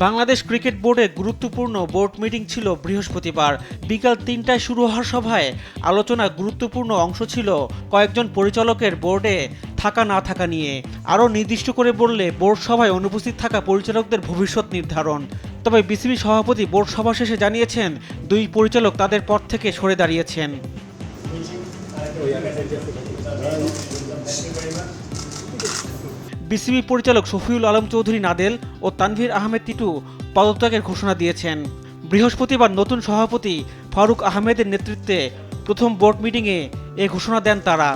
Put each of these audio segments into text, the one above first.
Bangladesh cricket বোর্ডে গুরুত্বপূর্ণ board meeting ছিল বৃহস্পতিবার বিকাল ৩টায় শুরু হওয়ার সভায় আলোচনা গুরুত্বপূর্ণ অংশ ছিল কয়েকজন পরিচালকের বোর্ডে থাকা না থাকা নিয়ে। আরও নির্দিষ্ট করে বললে বোর্ড সভায় অনুপস্থিত থাকা পরিচালকদের ভবিষ্যৎ নির্ধারণ। তবে বিসিবি সভাপতি বোর্ড সভা শেষে জানিয়েছেন দুই পরিচালক তাদের পদ থেকে সরে দাঁড়িয়েছেন। বিসিবি পরিচালক শফিউল আলম চৌধুরী নাদেল ও তানভীর আহমেদ টিটু পদত্যাগের ঘোষণা দিয়েছেন। বৃহস্পতিবার নতুন সভাপতি ফারুক আহমেদের নেতৃত্বে প্রথম বোর্ড মিটিংয়ে এ ঘোষণা দেন তারা।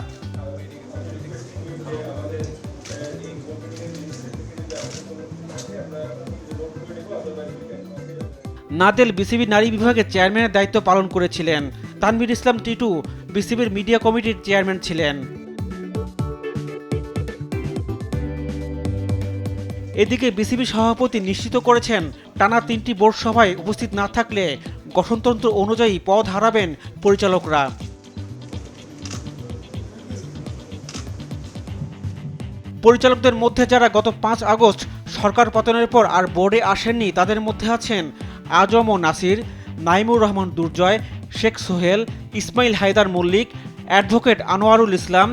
নাদেল বিসিবি নারী বিভাগের চেয়ারম্যানের দায়িত্ব পালন করেছিলেন। তানভীর ইসলাম টিটু বিসিবির মিডিয়া কমিটির চেয়ারম্যান ছিলেন। এদিকে বিসিবি সভাপতি নিশ্চিত করেছেন টানা ৩টি বোর্ড সভায় উপস্থিত না থাকলে গঠনতন্ত্র অনুযায়ী পদ হারাবেন পরিচালকরা। পরিচালকদের মধ্যে যারা গত ৫ আগস্ট সরকার পতনের পর আর বোর্ডে আসেননি তাদের মধ্যে আছেন আজম ও নাসির, নাইমুর রহমান দুর্জয়, শেখ সোহেল, ইসমাইল হায়দার মল্লিক, অ্যাডভোকেট আনোয়ারুল ইসলাম,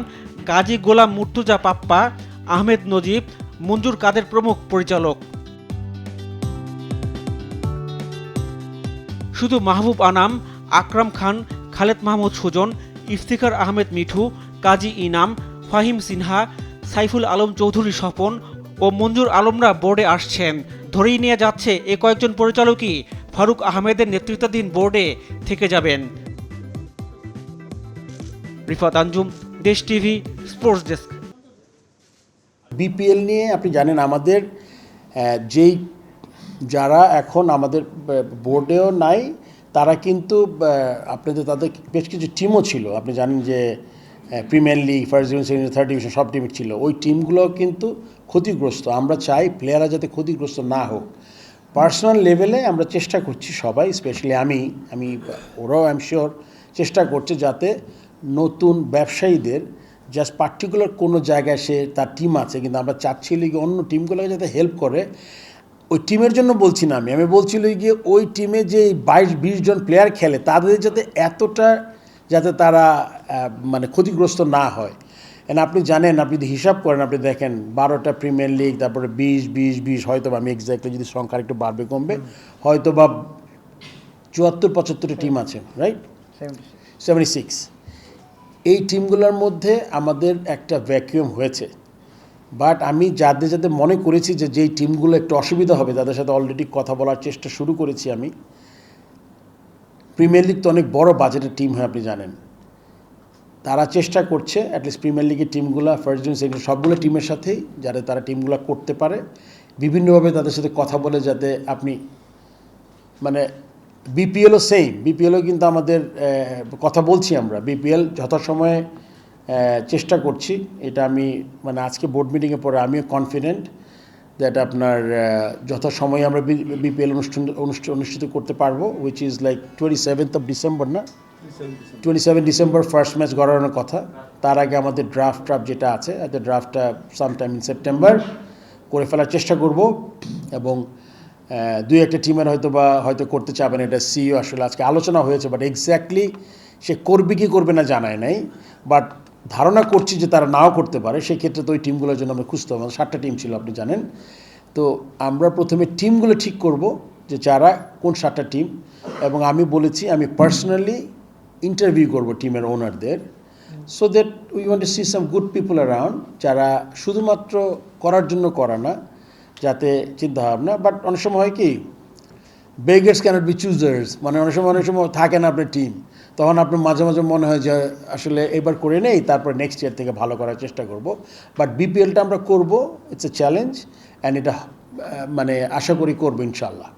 গাজী গোলাম মুর্তুজা পাপ্পা, আহমেদ নজিব, মঞ্জুর কাদের প্রমুখ পরিচালক। শুধু মাহবুব আনাম, আকরাম খান, খালেদ মাহমুদ সুজন, ইফতিখার আহমেদ মিঠু, কাজী ইনাম, ফাহিম সিনহা, সাইফুল আলম চৌধুরী স্বপন ও মঞ্জুর আলমরা বোর্ডে আসছেন। ধরেই নিয়ে যাচ্ছে এ কয়েকজন পরিচালকই ফারুক আহমেদের নেতৃত্বাধীন বোর্ডে থেকে যাবেন। রিফাত আঞ্জুম, দেশ টিভি, স্পোর্টস ডেস্ক। বিপিএল নিয়ে আপনি জানেন আমাদের যারা এখন আমাদের বোর্ডেও নাই তারা কিন্তু আপনাদের তাদের বেশ কিছু টিমও ছিল। আপনি জানেন যে premier league, first division, second, third division সব টিম ছিল। ওই টিমগুলো কিন্তু ক্ষতিগ্রস্ত। আমরা চাই প্লেয়াররা যাতে ক্ষতিগ্রস্ত না হোক। পার্সোনাল লেভেলে আমরা চেষ্টা করছি সবাই, স্পেশালি আমি ওরাও আই এম শিওর চেষ্টা করছে যাতে নতুন ব্যবসায়ীদের জাস্ট পার্টিকুলার কোনো জায়গায় সে তার টিম আছে কিন্তু আমরা চাচ্ছি লিগে অন্য টিমগুলোকে যাতে হেল্প করে। ওই টিমের জন্য বলছি না, আমি বলছি গিয়ে ওই টিমে যে 22-20 জন প্লেয়ার খেলে তাদের যাতে যাতে তারা মানে ক্ষতিগ্রস্ত না হয়। এন্ড আপনি জানেন, আপনি যদি হিসাব করেন, আপনি দেখেন 12টা প্রিমিয়ার লিগ, তারপরে 20 হয়তো বা আমি এক্স্যাক্টলি যদি সংখ্যা একটু বাড়বে কমবে হয়তো বা 74-75টা টিম আছে, রাইট? 76। এই টিমগুলোর মধ্যে আমাদের একটা ভ্যাকুয়াম হয়েছে। বাট আমি যাদের মনে করেছি যে যেই টিমগুলো একটু অসুবিধা হবে তাদের সাথে অলরেডি কথা বলার চেষ্টা শুরু করেছি আমি। প্রিমিয়ার লিগ তো অনেক বড় বাজেটের টিম হয়, আপনি জানেন। তারা চেষ্টা করছে অ্যাটলিস্ট প্রিমিয়ার লিগের টিমগুলো, ফার্স্ট ডিভিশন, সেকেন্ড, সবগুলো টিমের সাথেই যাতে তারা টিমগুলো করতে পারে, বিভিন্নভাবে তাদের সাথে কথা বলে যাতে আপনি মানে বিপিএলও সেম। বিপিএলও কিন্তু আমাদের কথা বলছি আমরা, বিপিএল যথাসময়ে চেষ্টা করছি। এটা আমি মানে আজকে বোর্ড মিটিংয়ে পরে আমিও কনফিডেন্ট দ্যাট আপনার যথাসময়ে আমরা বিপিএল অনুষ্ঠিত করতে পারবো, which is like 27th December, না 27 ডিসেম্বর ফার্স্ট ম্যাচ গড়ানোর কথা। তার আগে আমাদের ড্রাফট যেটা আছে, ড্রাফটটা সামটাইম ইন সেপ্টেম্বর করে ফেলার চেষ্টা করব। এবং দুই একটা টিমের হয়তো করতে চাবেন, এটা সিইও আসলে আজকে আলোচনা হয়েছে, বাট এক্স্যাক্টলি সে করবে কি করবে না জানায় নাই। বাট ধারণা করছি যে তারা নাও করতে পারে। সেক্ষেত্রে তো ওই টিমগুলোর জন্য আমরা খুঁজতে হবে। 7টা টিম ছিল আপনি জানেন। তো আমরা প্রথমে টিমগুলো ঠিক করব যে যারা কোন 7টা টিম, এবং আমি বলেছি আমি পার্সোনালি ইন্টারভিউ করব টিমের ওনারদের, so that we want to see some good people around, যারা শুধুমাত্র করার জন্য করা না, যাতে চিন্তাভাবনা। বাট অনেক সময় হয় কি, বেগার্স ক্যানট বি চুজার্স, মানে অনেক সময় থাকে না আপনার টিম, তখন আপনার মাঝে মাঝে মনে হয় যে আসলে এবার করে নেই, তারপর নেক্সট ইয়ার থেকে ভালো করার চেষ্টা করব। বাট বিপিএলটা আমরা করব, ইটস এ চ্যালেঞ্জ, অ্যান্ড এটা মানে আশা করি করবো ইনশাল্লাহ।